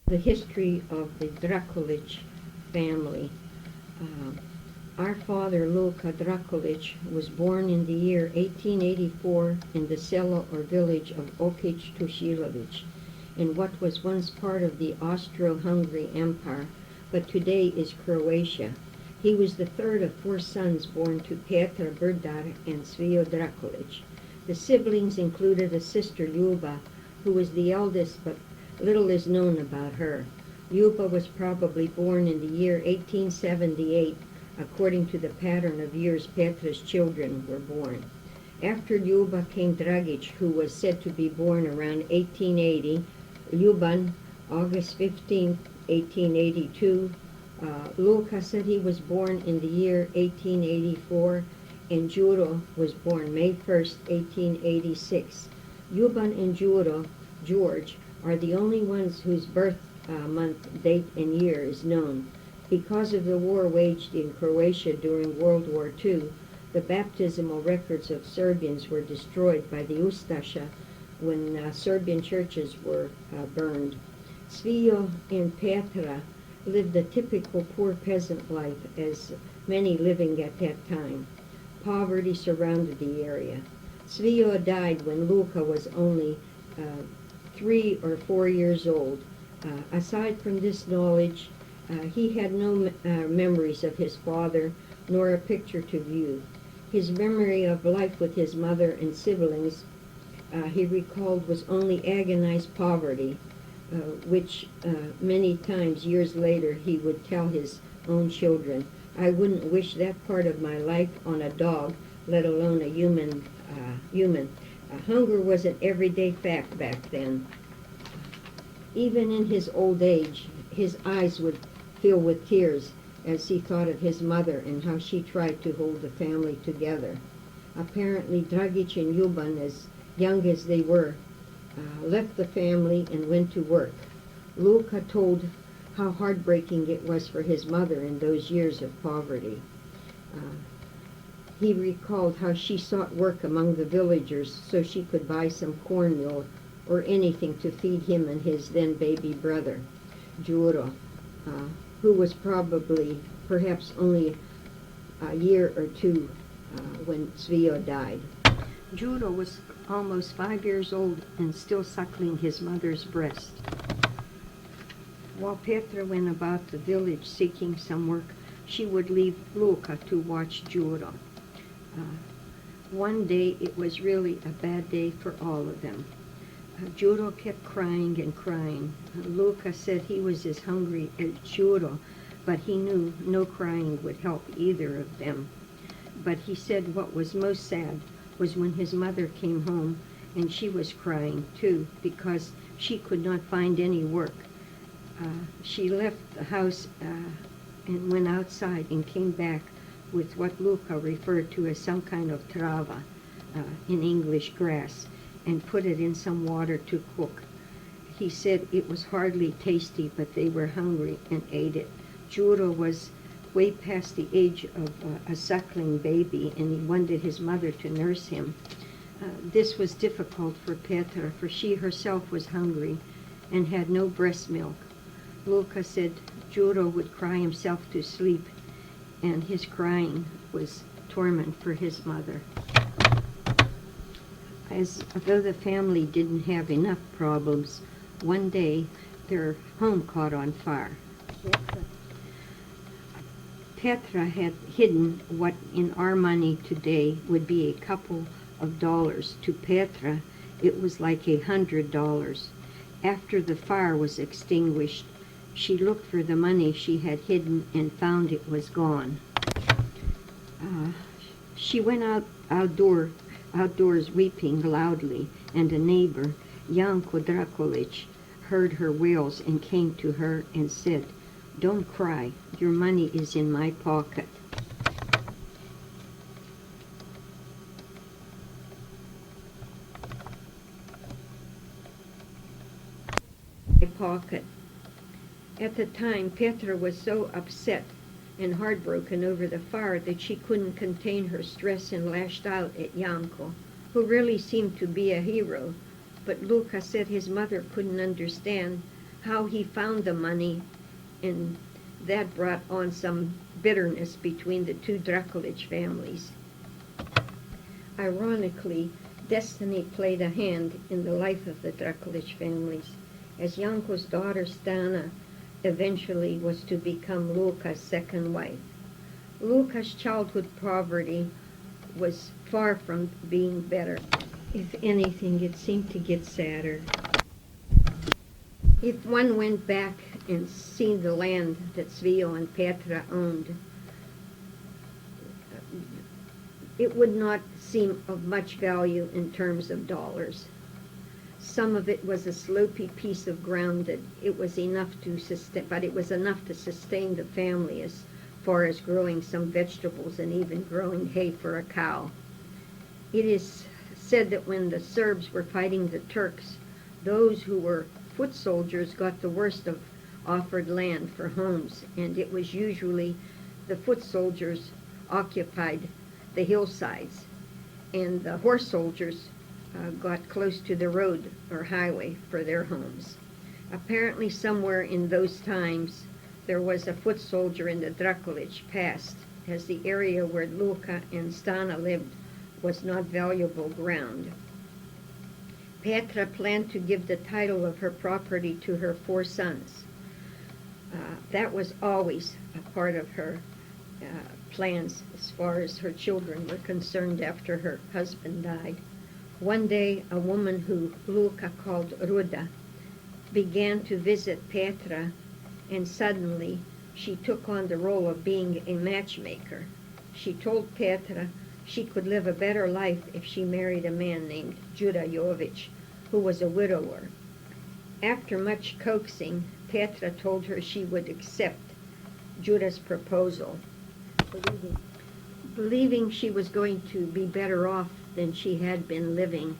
the history of the Drakulic family. Uh, our father, Luka Drakulic, was born in the year 1884 in the selo or village of Okic Tusilovic, in what was once part of the Austro-Hungary Empire, but today is Croatia. He was the third of four sons born to Petra Brdar and Svio Drakulic. The siblings included a sister, Ljuba, who was the eldest, but little is known about her. Ljuba was probably born in the year 1878, according to the pattern of years Petra's children were born. After Ljuba came Dragic, who was said to be born around 1880, Ljuban, August 15, 1882. Luka said he was born in the year 1884, and Juro was born May 1st, 1886. Ljuban and George, are the only ones whose birth month, date, and year is known. Because of the war waged in Croatia during World War II, the baptismal records of Serbians were destroyed by the Ustasha when Serbian churches were burned. Svio and Petra lived a typical poor peasant life, as many living at that time. Poverty surrounded the area. Svio died when Luka was only 3 or 4 years old. Aside from this knowledge, he had no memories of his father, nor a picture to view. His memory of life with his mother and siblings, he recalled, was only agonized poverty, which many times years later he would tell his own children, "I wouldn't wish that part of my life on a dog, let alone a human." Hunger was an everyday fact back then. Even in his old age, his eyes would fill with tears as he thought of his mother and how she tried to hold the family together. Apparently, Dragic and Ljuban, as young as they were, left the family and went to work. Luka told how heartbreaking it was for his mother in those years of poverty. He recalled how she sought work among the villagers so she could buy some cornmeal or anything to feed him and his then baby brother, Juro, who was perhaps only a year or two when Svio died. Juro was almost 5 years old and still suckling his mother's breast. While Petra went about the village seeking some work, she would leave Luka to watch Juro. One day it was really a bad day for all of them. Juro kept crying and crying. Luka said he was as hungry as Juro, but he knew no crying would help either of them. But he said what was most sad was when his mother came home and she was crying too because she could not find any work. She left the house and went outside and came back with what Luka referred to as some kind of trava, in English grass, and put it in some water to cook. He said it was hardly tasty, but they were hungry and ate it. Juro was way past the age of a suckling baby, and he wanted his mother to nurse him. This was difficult for Petra, for she herself was hungry and had no breast milk. Luka said Juro would cry himself to sleep, and his crying was torment for his mother. As though the family didn't have enough problems, one day their home caught on fire. Petra had hidden what in our money today would be a couple of dollars. To Petra, it was like $100. After the fire was extinguished, she looked for the money she had hidden and found it was gone. She went outdoors weeping loudly, and a neighbor, Janko Drakulic, heard her wails and came to her and said, "Don't cry, your money is in my pocket." At the time, Petra was so upset and heartbroken over the fire that she couldn't contain her stress and lashed out at Janko, who really seemed to be a hero. But Luka said his mother couldn't understand how he found the money, and that brought on some bitterness between the two Drakulic families. Ironically, destiny played a hand in the life of the Drakulic families, as Janko's daughter Stana eventually was to become Luka's second wife. Luka's childhood poverty was far from being better. If anything, it seemed to get sadder. If one went back and seen the land that Svio and Petra owned, it would not seem of much value in terms of dollars. Some of it was a slopey piece of ground that it was enough to sustain, but it was enough to sustain the family as far as growing some vegetables and even growing hay for a cow. It is said that when the Serbs were fighting the Turks, those who were foot soldiers got the worst of offered land for homes, and it was usually the foot soldiers occupied the hillsides, and the horse soldiers got close to the road or highway for their homes. Apparently somewhere in those times there was a foot soldier in the Drakulic past, as the area where Luka and Stana lived was not valuable ground. Petra planned to give the title of her property to her 4 sons. That was always a part of her plans as far as her children were concerned after her husband died. One day, a woman who Luka called Ruda began to visit Petra, and suddenly she took on the role of being a matchmaker. She told Petra she could live a better life if she married a man named Juda Jovic, who was a widower. After much coaxing, Petra told her she would accept Juda's proposal, believing she was going to be better off than she had been living.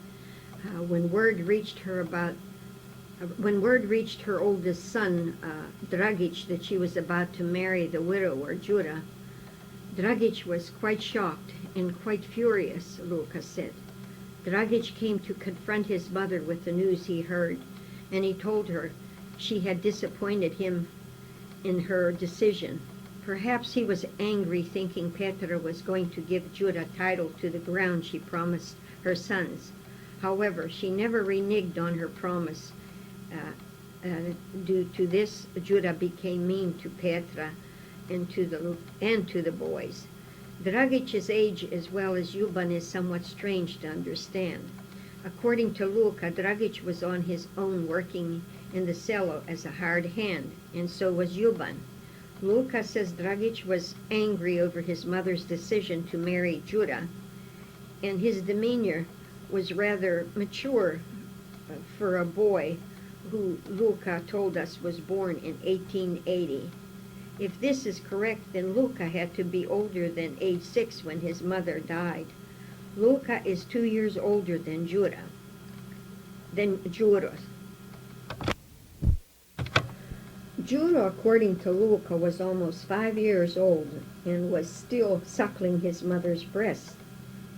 When word reached her oldest son, Dragic, that she was about to marry the widower, Juda, Dragic was quite shocked and quite furious, Luka said. Dragic came to confront his mother with the news he heard, and he told her she had disappointed him in her decision. Perhaps he was angry, thinking Petra was going to give Juda title to the ground she promised her sons. However, she never reneged on her promise. Due to this, Juda became mean to Petra and to the boys. Dragic's age as well as Juban is somewhat strange to understand. According to Luka, Dragic was on his own working in the cello as a hard hand, and so was Juban. Luka says Dragic was angry over his mother's decision to marry Juda, and his demeanor was rather mature for a boy who Luka told us was born in 1880. If this is correct, then Luka had to be older than age 6 when his mother died. Luka is 2 years older than Juda. Judah, according to Luka, was almost 5 years old and was still suckling his mother's breast.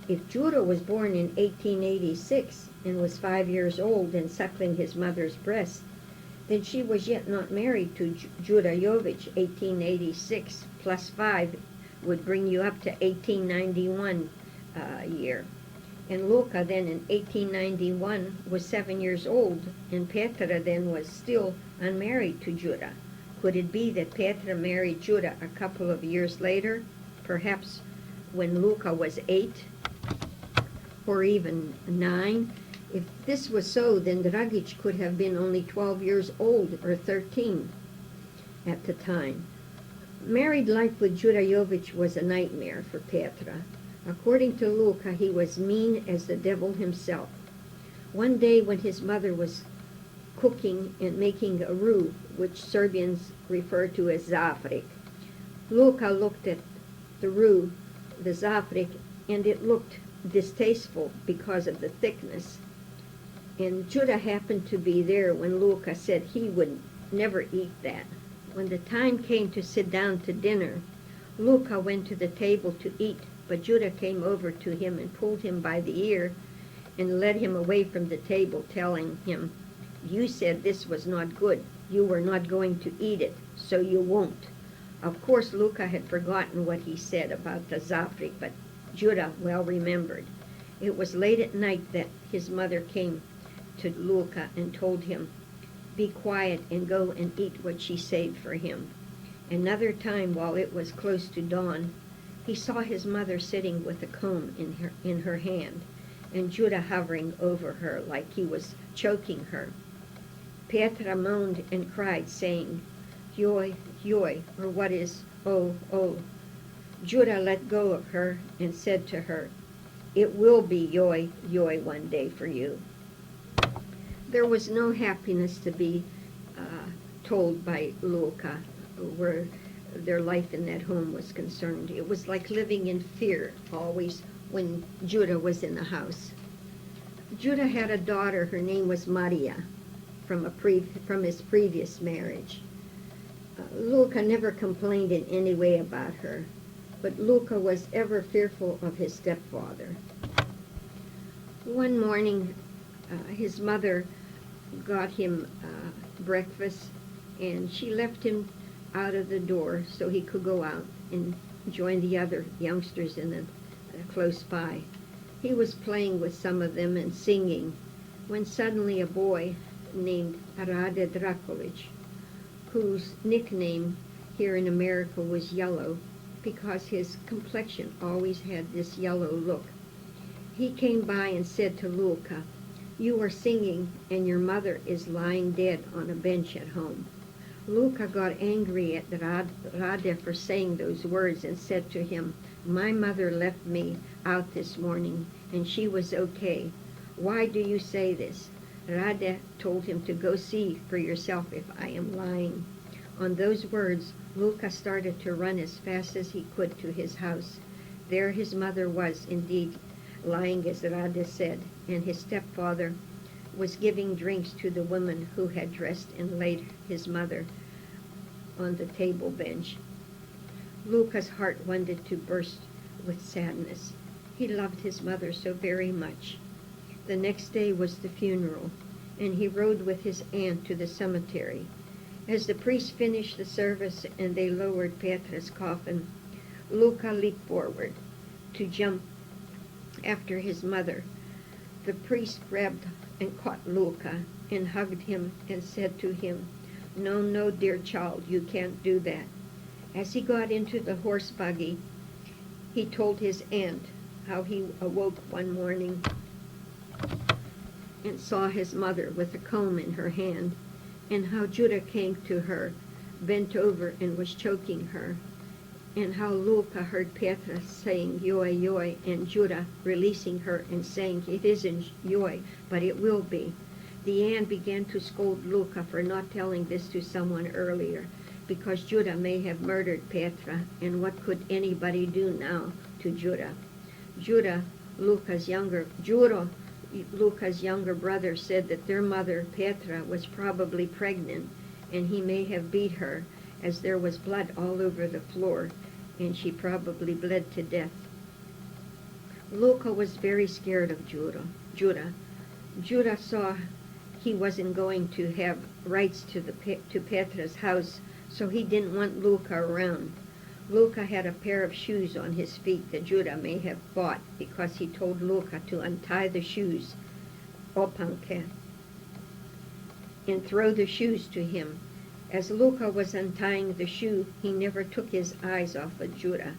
If Judah was born in 1886 and was 5 years old and suckling his mother's breast, then she was yet not married to Judah Jovic. 1886 plus 5 would bring you up to 1891 year. And Luka then in 1891 was 7 years old, and Petra then was still unmarried to Judah. Could it be that Petra married Judah a couple of years later, perhaps when Luka was 8 or even 9? If this was so, then Dragic could have been only 12 years old or 13 at the time. Married life with Judah Jovic was a nightmare for Petra. According to Luka, he was mean as the devil himself. One day when his mother was cooking and making a roux, which Serbians refer to as zafrik, Luka looked at the roux, the zafrik, and it looked distasteful because of the thickness. And Judah happened to be there when Luka said he would never eat that. When the time came to sit down to dinner, Luka went to the table to eat, but Judah came over to him and pulled him by the ear and led him away from the table, telling him, You said this was not good. You were not going to eat it, so you won't." Of course, Luca had forgotten what he said about the Zafrik, but Judah well remembered. It was late at night that his mother came to Luca and told him, "Be quiet and go and eat what she saved for him." Another time, while it was close to dawn, he saw his mother sitting with a comb in her hand, and Judah hovering over her like he was choking her. Petra moaned and cried, saying, "Yoi, yoi," or what is, "Oh, oh." Judah let go of her and said to her, "It will be yoi, yoi one day for you." There was no happiness to be told by Luca where their life in that home was concerned. It was like living in fear always when Judah was in the house. Judah had a daughter. Her name was Maria from his previous marriage. Luca never complained in any way about her, but Luca was ever fearful of his stepfather. One morning, his mother got him breakfast, and she left him out of the door so he could go out and join the other youngsters close by. He was playing with some of them and singing when suddenly a boy named Rade Drakulic, whose nickname here in America was Yellow because his complexion always had this yellow look. He came by and said to Luca, "You are singing and your mother is lying dead on a bench at home." Luca got angry at Rade for saying those words and said to him, "My mother left me out this morning and she was okay. Why do you say this?" Rade told him to go see for yourself if I am lying. On those words, Luca started to run as fast as he could to his house. There his mother was indeed lying as Rade said, and his stepfather was giving drinks to the woman who had dressed and laid his mother on the table bench. Luca's heart wanted to burst with sadness. He loved his mother so very much. The next day was the funeral, and he rode with his aunt to the cemetery. As the priest finished the service and they lowered Petra's coffin, Luca leaped forward to jump after his mother. The priest grabbed and caught Luca and hugged him and said to him, "No, no, dear child, you can't do that." As he got into the horse buggy, he told his aunt how he awoke one morning and saw his mother with a comb in her hand, and how Judah came to her, bent over and was choking her, and how Luca heard Petra saying "Yoi, yoi," and Judah releasing her and saying, "It isn't yoi, but it will be." The aunt began to scold Luca for not telling this to someone earlier, because Judah may have murdered Petra, and what could anybody do now to Judah? Luca's younger brother, said that their mother, Petra, was probably pregnant, and he may have beat her, as there was blood all over the floor, and she probably bled to death. Luca was very scared of Judah. Judah saw he wasn't going to have rights to Petra's house, so he didn't want Luca around. Luca had a pair of shoes on his feet that Judah may have bought because he told Luca to untie the shoes, opanke, and throw the shoes to him. As Luca was untying the shoe, he never took his eyes off of Judah.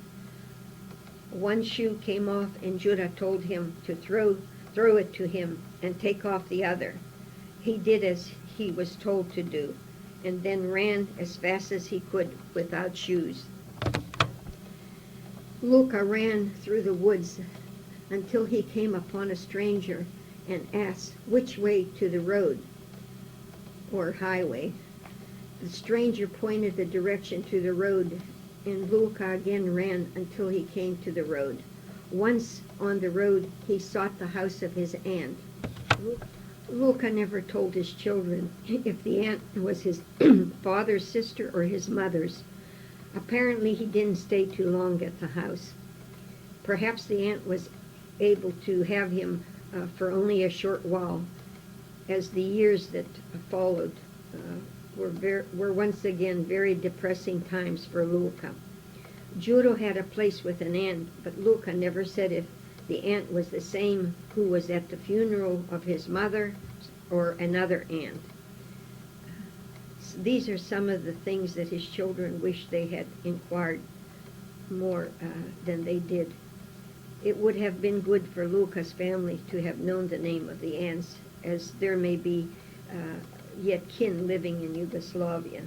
One shoe came off and Judah told him to throw it to him and take off the other. He did as he was told to do, and then ran as fast as he could without shoes. Luca ran through the woods until he came upon a stranger and asked which way to the road or highway. The stranger pointed the direction to the road, and Luca again ran until he came to the road. Once on the road, he sought the house of his aunt. Luca never told his children if the aunt was his father's sister or his mother's. Apparently he didn't stay too long at the house. Perhaps the aunt was able to have him for only a short while, as the years that followed were once again very depressing times for Luca. Juro had a place with an aunt, but Luca never said if the aunt was the same who was at the funeral of his mother or another aunt. These are some of the things that his children wish they had inquired more than they did. It would have been good for Luca's family to have known the name of the aunts, as there may be yet kin living in Yugoslavia.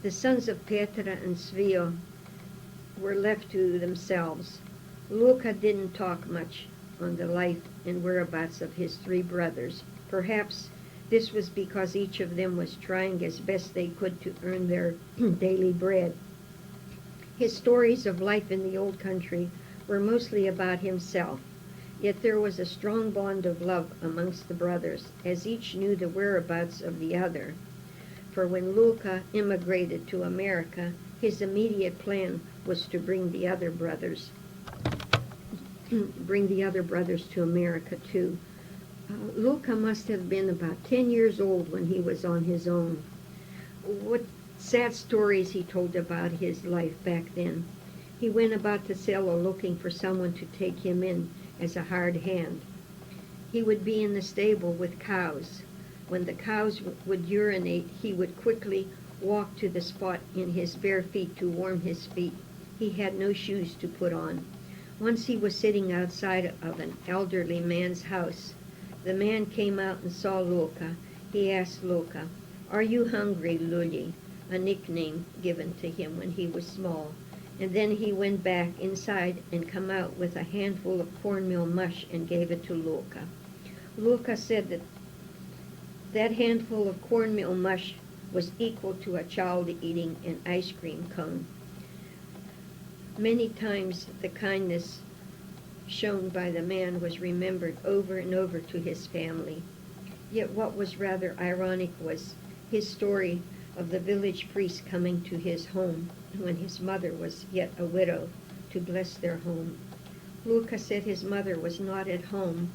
The sons of Petra and Svio were left to themselves. Luca didn't talk much on the life and whereabouts of his three brothers. Perhaps this was because each of them was trying as best they could to earn their daily bread. His stories of life in the old country were mostly about himself, yet there was a strong bond of love amongst the brothers, as each knew the whereabouts of the other. For when Luca immigrated to America, his immediate plan was to bring the other brothers to America too. Luca must have been about 10 years old when he was on his own. What sad stories he told about his life back then. He went about the cellar looking for someone to take him in as a hired hand. He would be in the stable with cows. When the cows would urinate, he would quickly walk to the spot in his bare feet to warm his feet. He had no shoes to put on. Once he was sitting outside of an elderly man's house. The man came out and saw Luca. He asked Luca, "Are you hungry, Luli?" a nickname given to him when he was small. And then he went back inside and come out with a handful of cornmeal mush and gave it to Luca. Luca said that that handful of cornmeal mush was equal to a child eating an ice cream cone. Many times the kindness shown by the man was remembered over and over to his family. Yet what was rather ironic was his story of the village priest coming to his home when his mother was yet a widow to bless their home. Luca said his mother was not at home,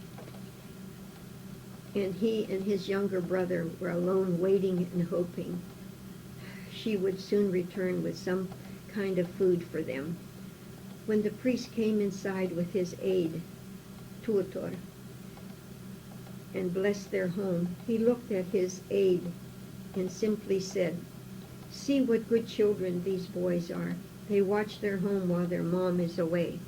and he and his younger brother were alone, waiting and hoping she would soon return with some kind of food for them. When the priest came inside with his aide, tutor, and blessed their home, he looked at his aide and simply said, "See what good children these boys are. They watch their home while their mom is away."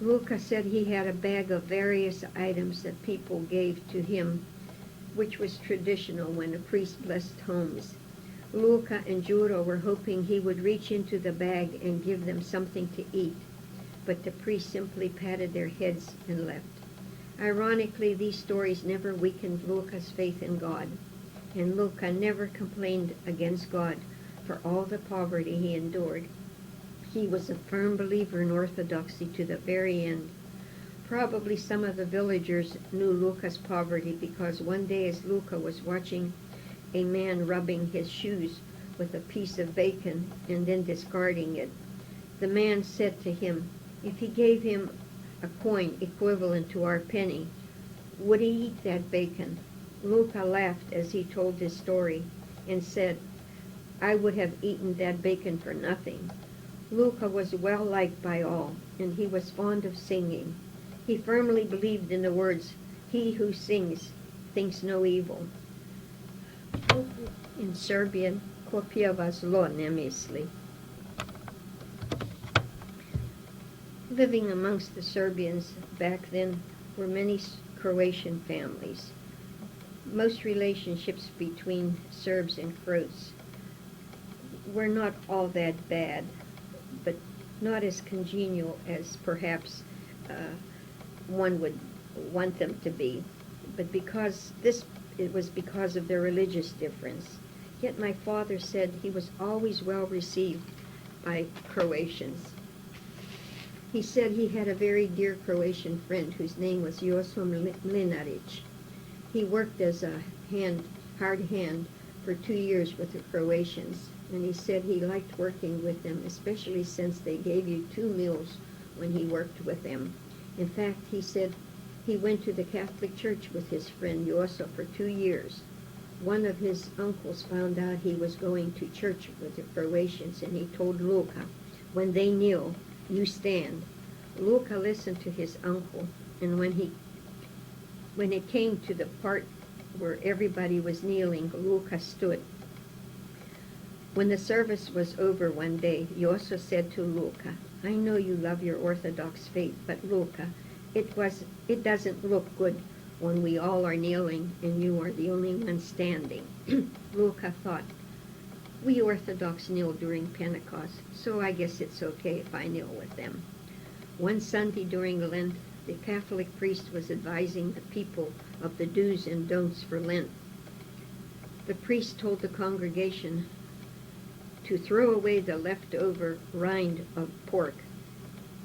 Luca said he had a bag of various items that people gave to him, which was traditional when a priest blessed homes. Luca and Juro were hoping he would reach into the bag and give them something to eat, but the priest simply patted their heads and left. Ironically, these stories never weakened Luca's faith in God, and Luca never complained against God for all the poverty he endured. He was a firm believer in orthodoxy to the very end. Probably some of the villagers knew Luca's poverty because one day as Luca was watching a man rubbing his shoes with a piece of bacon and then discarding it, the man said to him, if he gave him a coin equivalent to our penny, would he eat that bacon? Luca laughed as he told his story and said, "I would have eaten that bacon for nothing." Luca was well liked by all, and he was fond of singing. He firmly believed in the words, "He who sings thinks no evil." In Serbian, ko pjeva zlo ne misli. Living amongst the Serbians back then were many Croatian families. Most relationships between Serbs and Croats were not all that bad, but not as congenial as perhaps one would want them to be. But it was because of their religious difference. Yet my father said he was always well received by Croatians. He said he had a very dear Croatian friend whose name was Joso Mlinaric. He worked as a hard hand for 2 years with the Croatians, and he said he liked working with them, especially since they gave you 2 meals when he worked with them. In fact, he said He went to the Catholic Church with his friend Yosa for 2 years. One of his uncles found out he was going to church with the Croatians, and he told Luka, "When they kneel, you stand." Luka listened to his uncle, and when it came to the part where everybody was kneeling, Luka stood. When the service was over one day, Yosa said to Luka, "I know you love your Orthodox faith, but Luka, it doesn't look good when we all are kneeling and you are the only one standing." Luka thought, "We Orthodox kneel during Pentecost, so I guess it's okay if I kneel with them." One Sunday during Lent, the Catholic priest was advising the people of the do's and don'ts for Lent. The priest told the congregation to throw away the leftover rind of pork,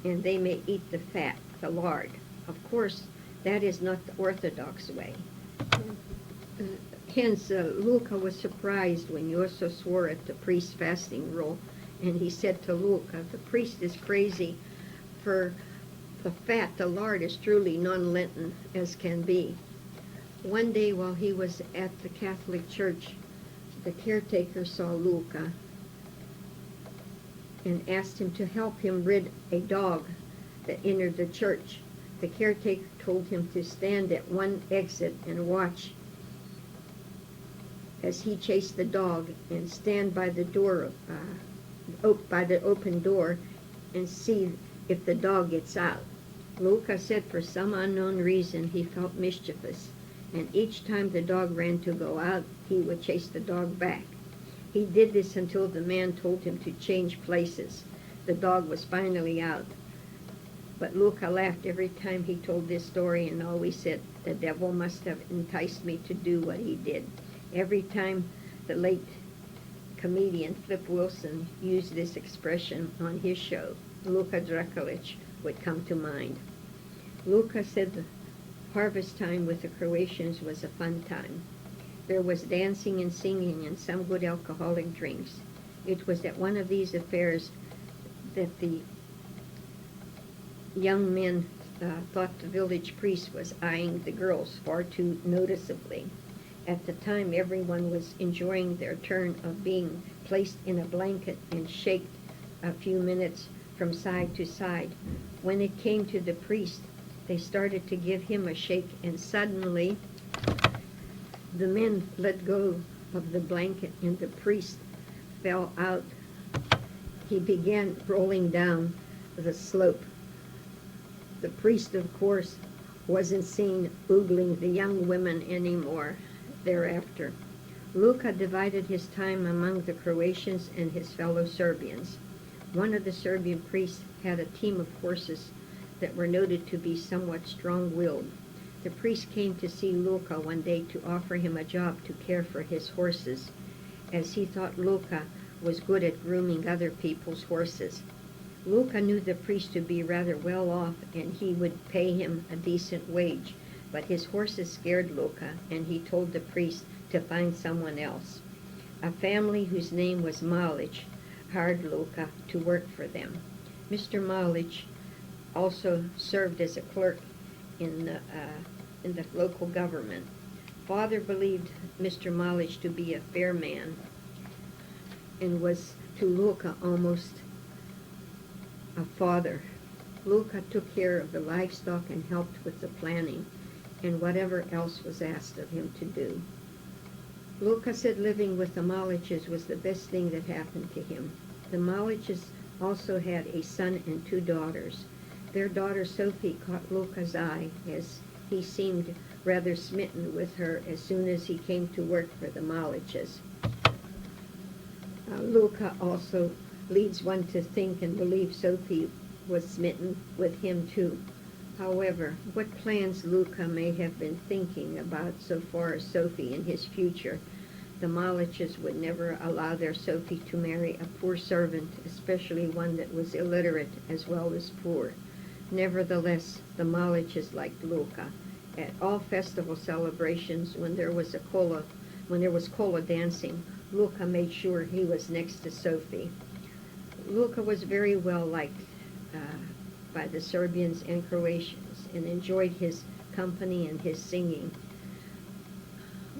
and they may eat the fat, the lard. Of course, that is not the Orthodox way. Hence, Luka was surprised when Yosa swore at the priest's fasting rule, and he said to Luka, "The priest is crazy, for the fat, the lard, is truly non-Lenten as can be." One day while he was at the Catholic Church, the caretaker saw Luka and asked him to help him rid a dog that entered the church. The caretaker told him to stand at one exit and watch as he chased the dog, and stand by the door, by the open door, and see if the dog gets out. Luka said for some unknown reason he felt mischievous, and each time the dog ran to go out, he would chase the dog back. He did this until the man told him to change places. The dog was finally out. But Luka laughed every time he told this story and always said, "The devil must have enticed me to do what he did." Every time the late comedian Flip Wilson used this expression on his show, Luka Drakulic would come to mind. Luka said the harvest time with the Croatians was a fun time. There was dancing and singing and some good alcoholic drinks. It was at one of these affairs that the young men thought the village priest was eyeing the girls far too noticeably. At the time, everyone was enjoying their turn of being placed in a blanket and shaked a few minutes from side to side. When it came to the priest, they started to give him a shake, and suddenly the men let go of the blanket and the priest fell out. He began rolling down the slope. The priest, of course, wasn't seen oogling the young women anymore thereafter. Luka divided his time among the Croatians and his fellow Serbians. One of the Serbian priests had a team of horses that were noted to be somewhat strong-willed. The priest came to see Luka one day to offer him a job to care for his horses, as he thought Luka was good at grooming other people's horses. Luka knew the priest to be rather well off, and he would pay him a decent wage, but his horses scared Luka, and he told the priest to find someone else. A family whose name was Malic hired Luka to work for them. Mr. Malic also served as a clerk in the local government. Father believed Mr. Malic to be a fair man and was to Luka almost a father. Luka took care of the livestock and helped with the planning and whatever else was asked of him to do. Luka said living with the Maliches was the best thing that happened to him. The Maliches also had a son and 2 daughters. Their daughter Sophie caught Luka's eye, as he seemed rather smitten with her as soon as he came to work for the Maliches. Luka also leads one to think and believe Sophie was smitten with him too. However, what plans Luka may have been thinking about so far as Sophie and his future, the Maliches would never allow their Sophie to marry a poor servant, especially one that was illiterate as well as poor. Nevertheless, the Maliches liked Luka. At all festival celebrations, when there was kola dancing, Luka made sure he was next to Sophie. Luka was very well liked by the Serbians and Croatians and enjoyed his company and his singing.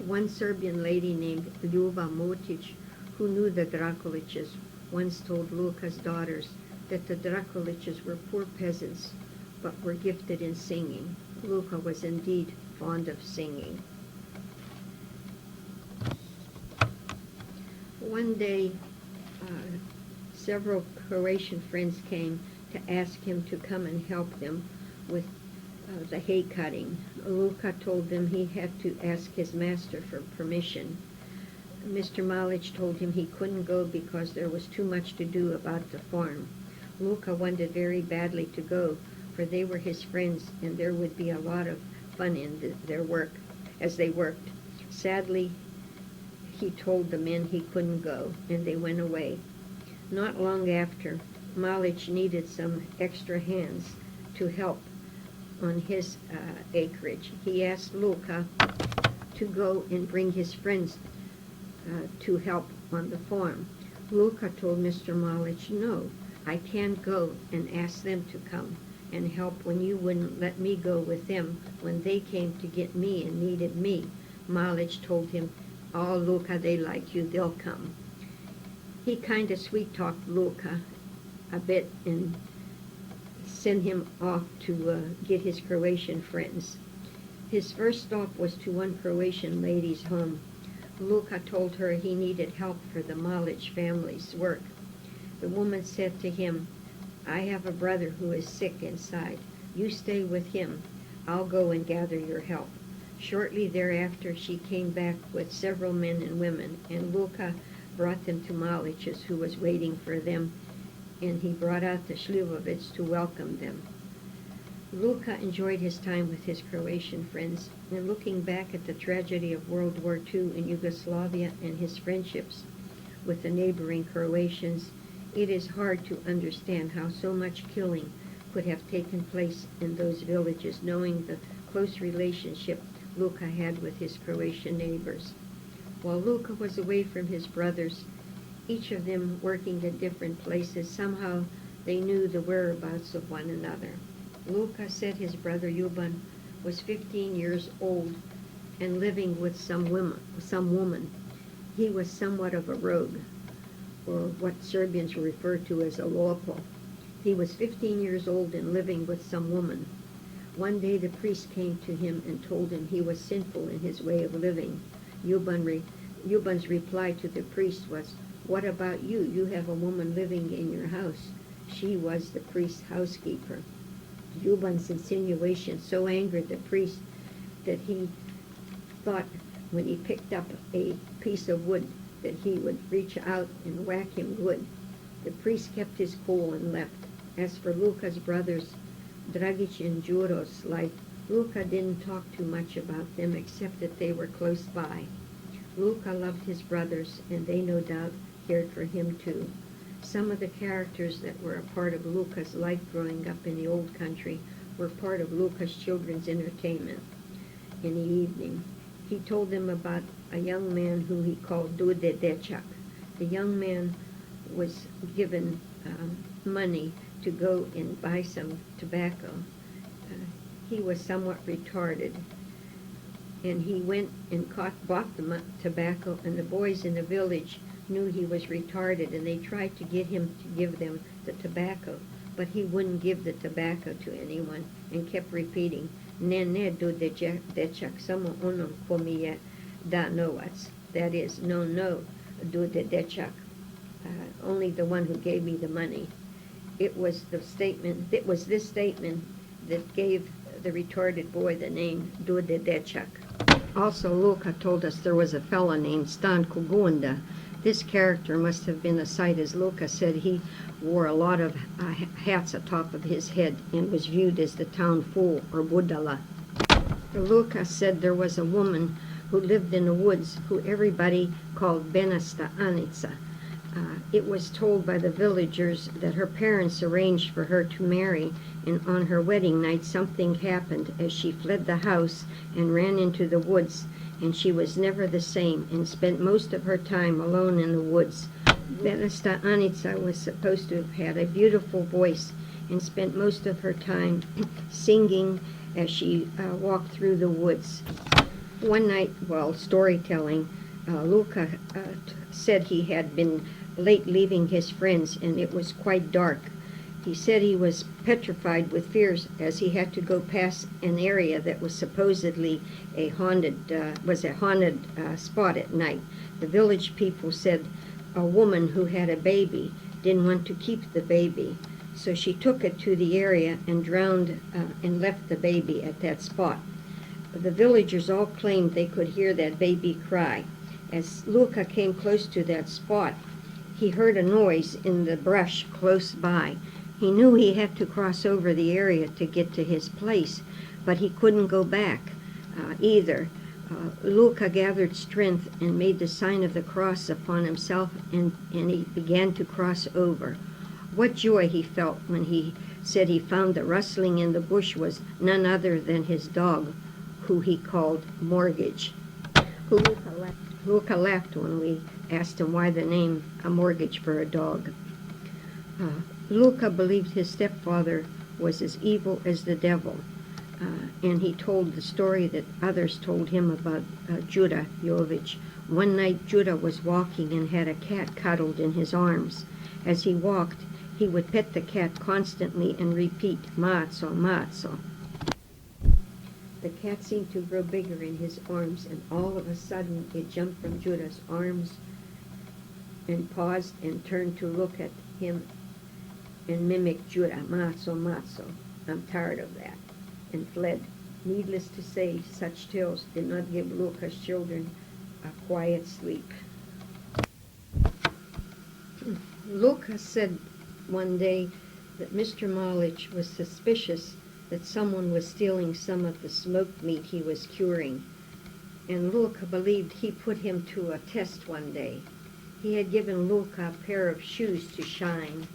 One Serbian lady named Ljuba Motic, who knew the Drakulics, once told Luka's daughters that the Drakulics were poor peasants, but were gifted in singing. Luka was indeed fond of singing. One day, several Croatian friends came to ask him to come and help them with the hay cutting. Luka told them he had to ask his master for permission. Mr. Malic told him he couldn't go because there was too much to do about the farm. Luka wanted very badly to go, for they were his friends and there would be a lot of fun in their work as they worked. Sadly, he told the men he couldn't go, and they went away. Not long after, Malic needed some extra hands to help on his acreage. He asked Luka to go and bring his friends to help on the farm. Luka told Mr. Malic, "No, I can't go and ask them to come and help when you wouldn't let me go with them when they came to get me and needed me." Malic told him, "Oh, Luka, they like you, they'll come." He kind of sweet-talked Luka a bit and sent him off to get his Croatian friends. His first stop was to one Croatian lady's home. Luka told her he needed help for the Malic family's work. The woman said to him, "I have a brother who is sick inside. You stay with him. I'll go and gather your help." Shortly thereafter, she came back with several men and women, and Luka brought them to Malic's, who was waiting for them, and he brought out the Slivovitz to welcome them. Luka enjoyed his time with his Croatian friends, and looking back at the tragedy of World War II in Yugoslavia and his friendships with the neighboring Croatians, it is hard to understand how so much killing could have taken place in those villages, knowing the close relationship Luka had with his Croatian neighbors. While Luka was away from his brothers, each of them working in different places, somehow they knew the whereabouts of one another. Luka said his brother Ljuban was 15 years old and living with some woman. He was somewhat of a rogue, or what Serbians refer to as a lopov. He was 15 years old and living with some woman. One day the priest came to him and told him he was sinful in his way of living. Ljuban's reply to the priest was, "What about you? You have a woman living in your house." She was the priest's housekeeper. Ljuban's insinuation so angered the priest that he thought when he picked up a piece of wood that he would reach out and whack him good. The priest kept his cool and left. As for Luka's brothers, Dragic and Đuro's life, Luka didn't talk too much about them except that they were close by. Luka loved his brothers, and they no doubt cared for him too. Some of the characters that were a part of Luka's life growing up in the old country were part of Luka's children's entertainment in the evening. He told them about a young man who he called Dude Dečak. The young man was given money to go and buy some tobacco. He was somewhat retarded, and he went and bought the tobacco, and the boys in the village knew he was retarded, and they tried to get him to give them the tobacco, but he wouldn't give the tobacco to anyone and kept repeating, "Ne, Dude Dečak, samo onom ko mi je da novac." That is, "No, Dude Dečak, only the one who gave me the money." It was this statement that gave the retarded boy the name Dude Dečak. Also, Luka told us there was a fellow named Stanko Gunda. This character must have been a sight, as Luka said he wore a lot of hats atop of his head and was viewed as the town fool, or budala. Luka said there was a woman who lived in the woods who everybody called Benasta Anica. It was told by the villagers that her parents arranged for her to marry, and on her wedding night something happened as she fled the house and ran into the woods, and she was never the same and spent most of her time alone in the woods. Benasta Anica was supposed to have had a beautiful voice and spent most of her time singing as she walked through the woods. One night, while storytelling, Luca said he had been late leaving his friends, and it was quite dark. He said he was petrified with fears as he had to go past an area that was supposedly a haunted spot at night. The village people said a woman who had a baby didn't want to keep the baby, so she took it to the area and drowned and left the baby at that spot. The villagers all claimed they could hear that baby cry. As Luca came close to that spot, he heard a noise in the brush close by. He knew he had to cross over the area to get to his place, but he couldn't go back either. Luca gathered strength and made the sign of the cross upon himself, and he began to cross over. What joy he felt when he said he found the rustling in the bush was none other than his dog, who he called Mortgage. Luca laughed when we asked him why the name a mortgage for a dog. Luca believed his stepfather was as evil as the devil, and he told the story that others told him about Judah Jovich. One night Judah was walking and had a cat cuddled in his arms. As he walked, he would pet the cat constantly and repeat, "Matzo, matzo." The cat seemed to grow bigger in his arms, and all of a sudden it jumped from Judah's arms and paused and turned to look at him and mimicked Judah, "Matzo, matzo, I'm tired of that," and fled. Needless to say, such tales did not give Luca's children a quiet sleep. Luca said one day that Mr. Malich was suspicious that someone was stealing some of the smoked meat he was curing, and Luca believed he put him to a test one day. He had given Luca a pair of shoes to shine,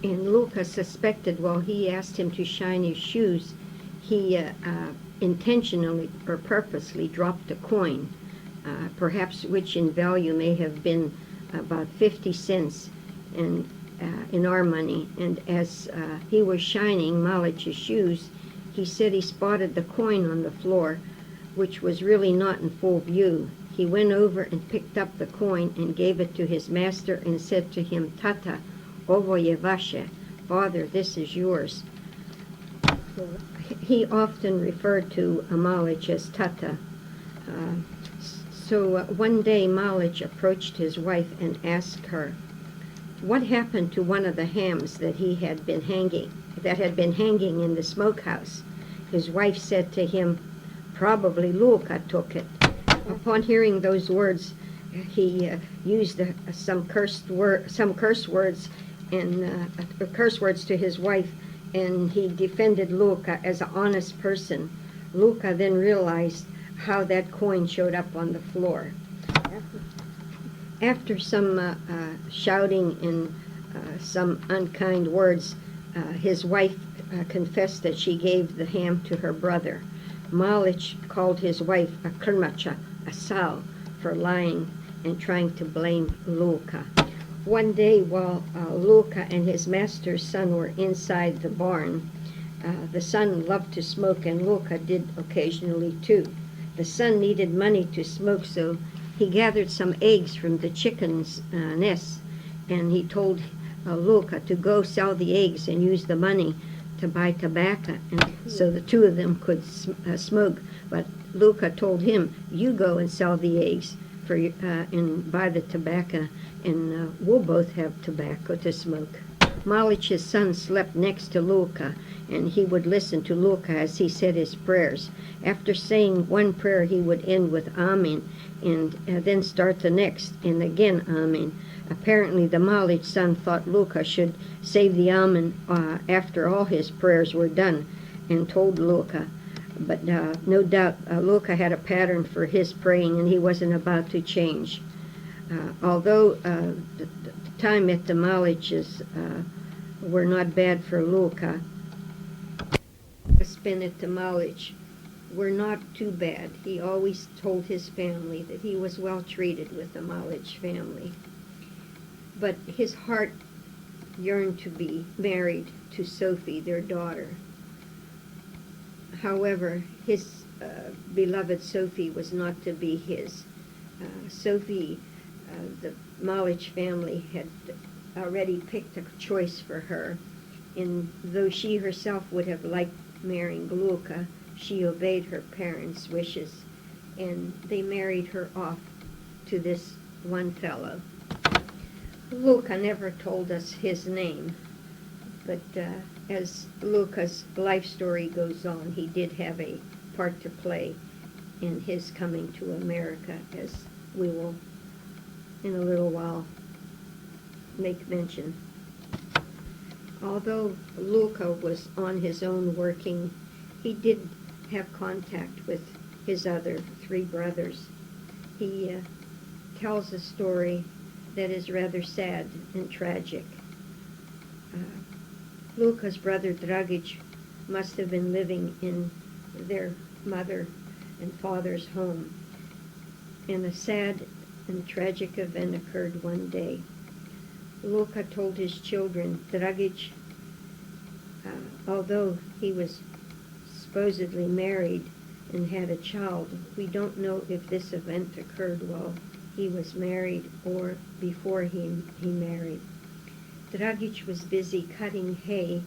and Luca suspected while he asked him to shine his shoes, he intentionally or purposely dropped a coin, perhaps which in value may have been about 50 cents and in our money. And as he was shining Malich's shoes, he said he spotted the coin on the floor, which was really not in full view. He went over and picked up the coin and gave it to his master and said to him, "Tata, ovo je vaše," Father, this is yours. He often referred to Malich as Tata. So one day Malich approached his wife and asked her, what happened to one of the hams that had been hanging in the smokehouse? His wife said to him, "Probably Luca took it." Upon hearing those words, he used some curse words to his wife, and he defended Luca as an honest person. Luca then realized how that coin showed up on the floor. After some shouting and some unkind words, his wife confessed that she gave the ham to her brother. Malich called his wife a krmacha, a sow, for lying and trying to blame Luca. One day while Luca and his master's son were inside the barn, the son loved to smoke, and Luca did occasionally too. The son needed money to smoke, so he gathered some eggs from the chickens' nests, and he told Luca to go sell the eggs and use the money to buy tobacco, and so the two of them could smoke. But Luca told him, "You go and sell the eggs and buy the tobacco, and we'll both have tobacco to smoke." Malich's son slept next to Luca, and he would listen to Luca as he said his prayers. After saying one prayer, he would end with Amen, and then start the next, and again Amen. Apparently the Malich son thought Luca should save the Amen after all his prayers were done, and told Luca. But no doubt Luca had a pattern for his praying, and he wasn't about to change. Although the time at the Malich's were not bad for Luca, spent at the Malich were not too bad. He always told his family that he was well treated with the Malich family. But his heart yearned to be married to Sophie, their daughter. However, his beloved Sophie was not to be his. Sophie, the Malich family had already picked a choice for her, and though she herself would have liked marrying Glulka, she obeyed her parents' wishes, and they married her off to this one fellow. Glulka never told us his name, but as Glulka's life story goes on, he did have a part to play in his coming to America, as we will in a little while make mention. Although Glulka was on his own working, he did have contact with his other three brothers. He tells a story that is rather sad and tragic. Glulka's brother Dragic must have been living in their mother and father's home, and a sad and tragic event occurred one day. Glulka told his children, Dragic, although he was supposedly married and had a child, we don't know if this event occurred while he was married or before he married. Dragic was busy cutting hay,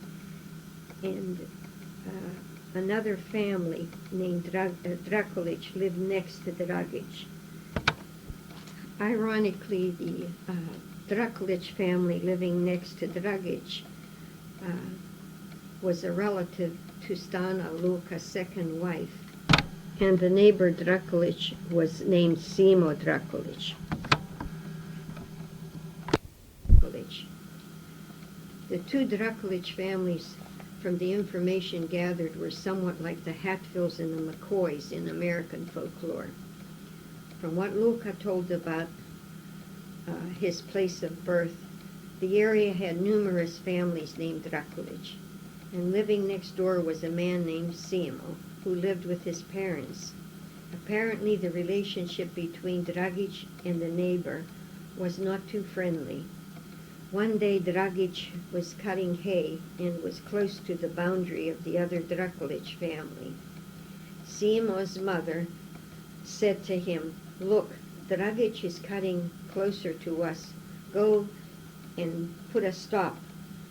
and another family named Drakulic lived next to Dragic. Ironically, the Drakulic family living next to Dragic was a relative to Stana, Luka's second wife, and the neighbor Drakulic was named Simo Drakulic. The two Drakulic families, from the information gathered, were somewhat like the Hatfields and the McCoys in American folklore. From what Glulka told about his place of birth, the area had numerous families named Drakulic, and living next door was a man named Simo, who lived with his parents. Apparently, the relationship between Dragic and the neighbor was not too friendly. One day, Dragic was cutting hay and was close to the boundary of the other Drakulic family. Simo's mother said to him, "Look, Dragic is cutting closer to us. Go and put a stop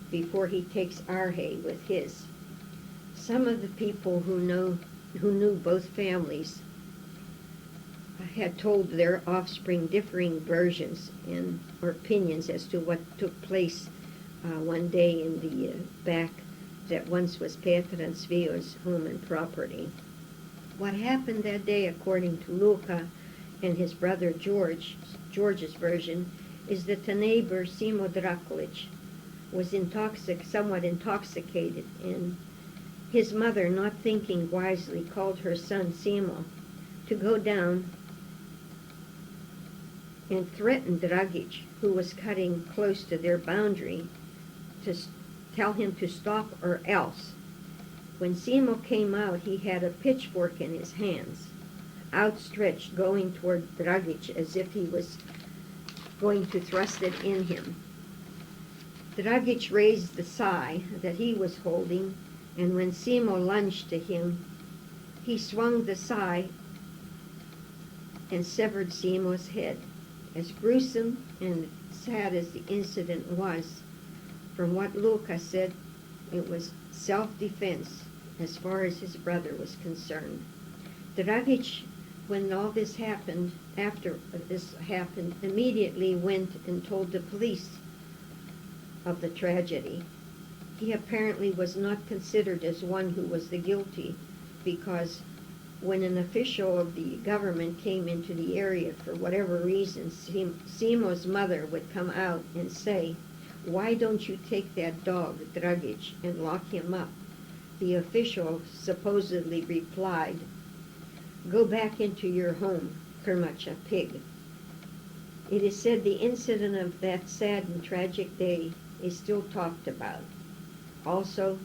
before he takes our hay with his." Some of the people who knew both families had told their offspring differing versions or opinions as to what took place one day in the back that once was Petransvio's home and property. What happened that day, according to Glulka and his brother George's version, is that the neighbor, Simo Drakulic, was somewhat intoxicated, and his mother, not thinking wisely, called her son Simo to go down and threatened Dragic, who was cutting close to their boundary, to tell him to stop or else. When Simo came out, he had a pitchfork in his hands, outstretched, going toward Dragic as if he was going to thrust it in him. Dragic raised the sai that he was holding, and when Simo lunged to him, he swung the sai and severed Simo's head. As gruesome and sad as the incident was, from what Glulka said, it was self-defense as far as his brother was concerned. Dragic, when all this happened, after this happened, immediately went and told the police of the tragedy. He apparently was not considered as one who was the guilty, because when an official of the government came into the area for whatever reason, Simo's mother would come out and say, "Why don't you take that dog, Dragic, and lock him up?" The official supposedly replied, "Go back into your home, Kermacha pig." It is said the incident of that sad and tragic day is still talked about. Also,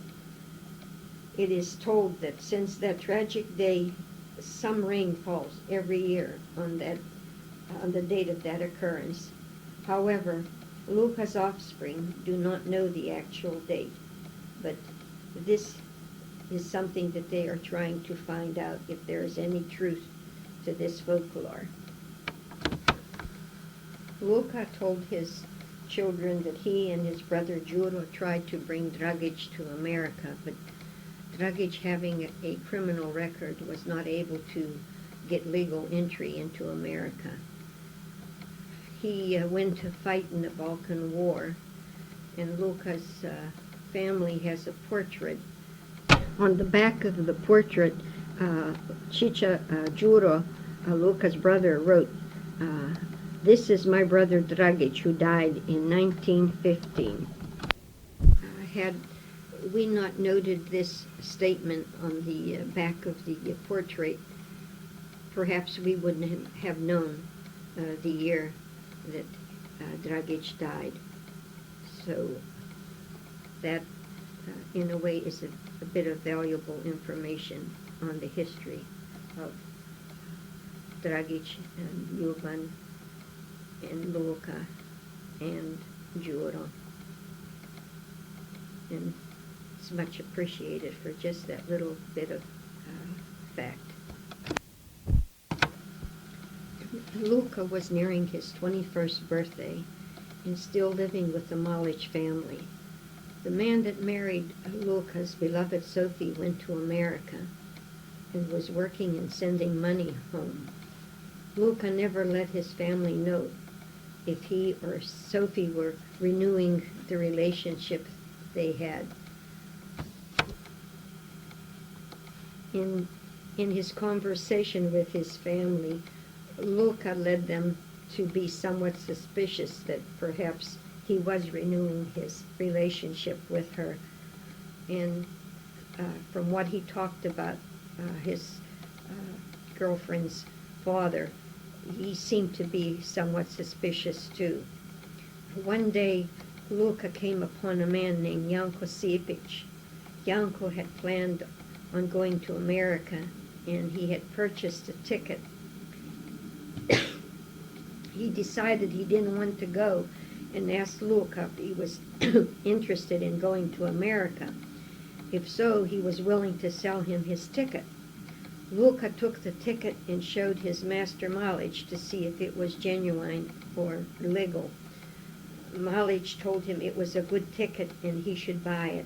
it is told that since that tragic day, some rain falls every year on the date of that occurrence. However, Glulka's offspring do not know the actual date, but this is something that they are trying to find out if there is any truth to this folklore. Luka told his children that he and his brother Juro tried to bring Dragic to America, but Dragic, having a criminal record, was not able to get legal entry into America. He went to fight in the Balkan War, and Luka's family has a portrait. On the back of the portrait, Chicha Juro, Luka's brother, wrote, "This is my brother Dragic, who died in 1915. Had we not noted this statement on the back of the portrait, perhaps we wouldn't have known the year that Dragic died. So that, in a way, is a bit of valuable information on the history of Dragic and Jovan and Luka and Juro. And it's much appreciated for just that little bit of fact. Luka was nearing his 21st birthday and still living with the Malic family. The man that married Luka's beloved Sophie went to America and was working and sending money home. Luka never let his family know if he or Sophie were renewing the relationship they had. In his conversation with his family, Luka led them to be somewhat suspicious that perhaps he was renewing his relationship with her. And from what he talked about his girlfriend's father, he seemed to be somewhat suspicious too. One day, Luka came upon a man named Janko Sipic. Janko had planned on going to America, and he had purchased a ticket. He decided he didn't want to go and asked Luka if he was interested in going to America. If so, he was willing to sell him his ticket. Luka took the ticket and showed his master Malic to see if it was genuine or legal. Malic told him it was a good ticket and he should buy it.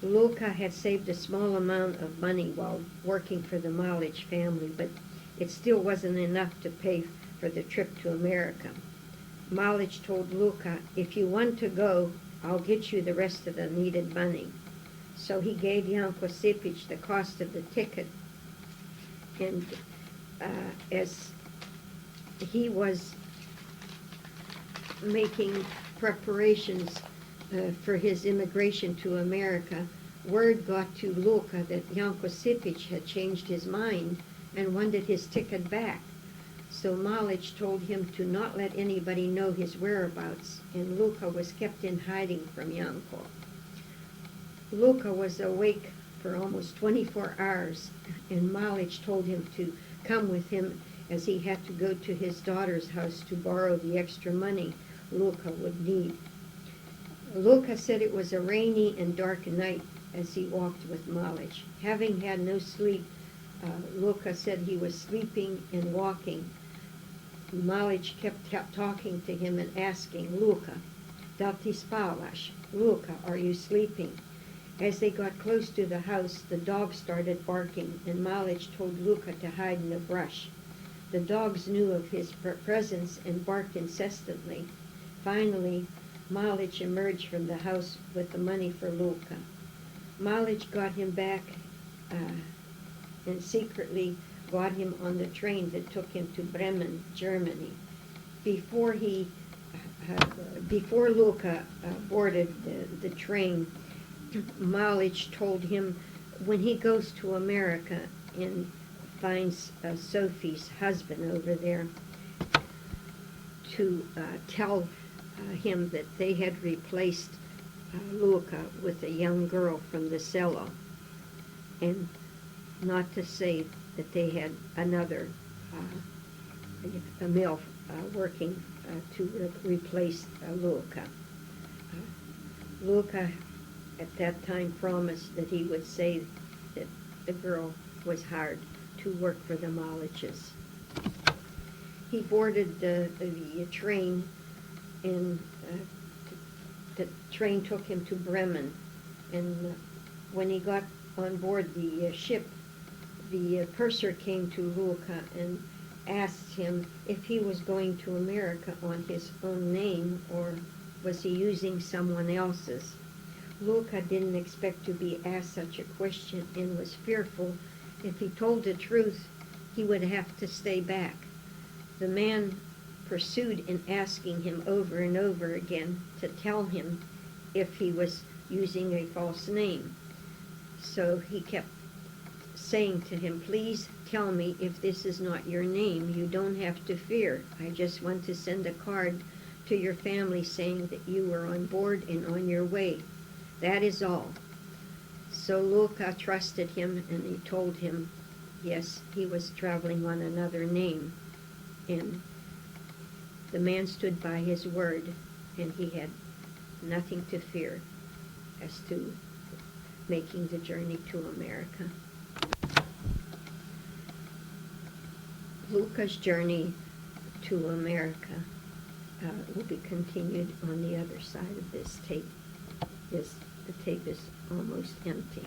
Luka had saved a small amount of money while working for the Malic family, but it still wasn't enough to pay for the trip to America. Malic told Luka, "If you want to go, I'll get you the rest of the needed money." So he gave Janko Sipic the cost of the ticket, and as he was making preparations for his immigration to America, word got to Luka that Janko Sipic had changed his mind and wanted his ticket back. So Malic told him to not let anybody know his whereabouts, and Luka was kept in hiding from Janko. Luka was awake for almost 24 hours, and Malic told him to come with him as he had to go to his daughter's house to borrow the extra money Luka would need. Luka said it was a rainy and dark night as he walked with Malic. Having had no sleep, Luka said he was sleeping and walking. Malic kept talking to him and asking, "Luka, da ti spavaš? Luka, are you sleeping?" As they got close to the house, the dog started barking, and Malic told Luka to hide in the brush. The dogs knew of his presence and barked incessantly. Finally, Malic emerged from the house with the money for Luka. Malic got him back and secretly got him on the train that took him to Bremen, Germany. Before Luka boarded the train, Malic told him when he goes to America and finds Sophie's husband over there, to tell him that they had replaced Luka with a young girl from the cello, and not to say that they had another a MILF working to replace Luka. Luka at that time promised that he would say the girl was hard to work for the Maliches. He boarded the train, and the train took him to Bremen. And when he got on board the ship, the purser came to Luca and asked him if he was going to America on his own name or was he using someone else's. Luca didn't expect to be asked such a question and was fearful if he told the truth he would have to stay back. The man pursued in asking him over and over again to tell him if he was using a false name. So he kept saying to him, "Please tell me if this is not your name. You don't have to fear. I just want to send a card to your family saying that you were on board and on your way. That is all." So Luca trusted him, and he told him, yes, he was traveling on another name. And the man stood by his word, and he had nothing to fear as to making the journey to America. Luca's journey to America will be continued on the other side of this tape. The tape is almost empty.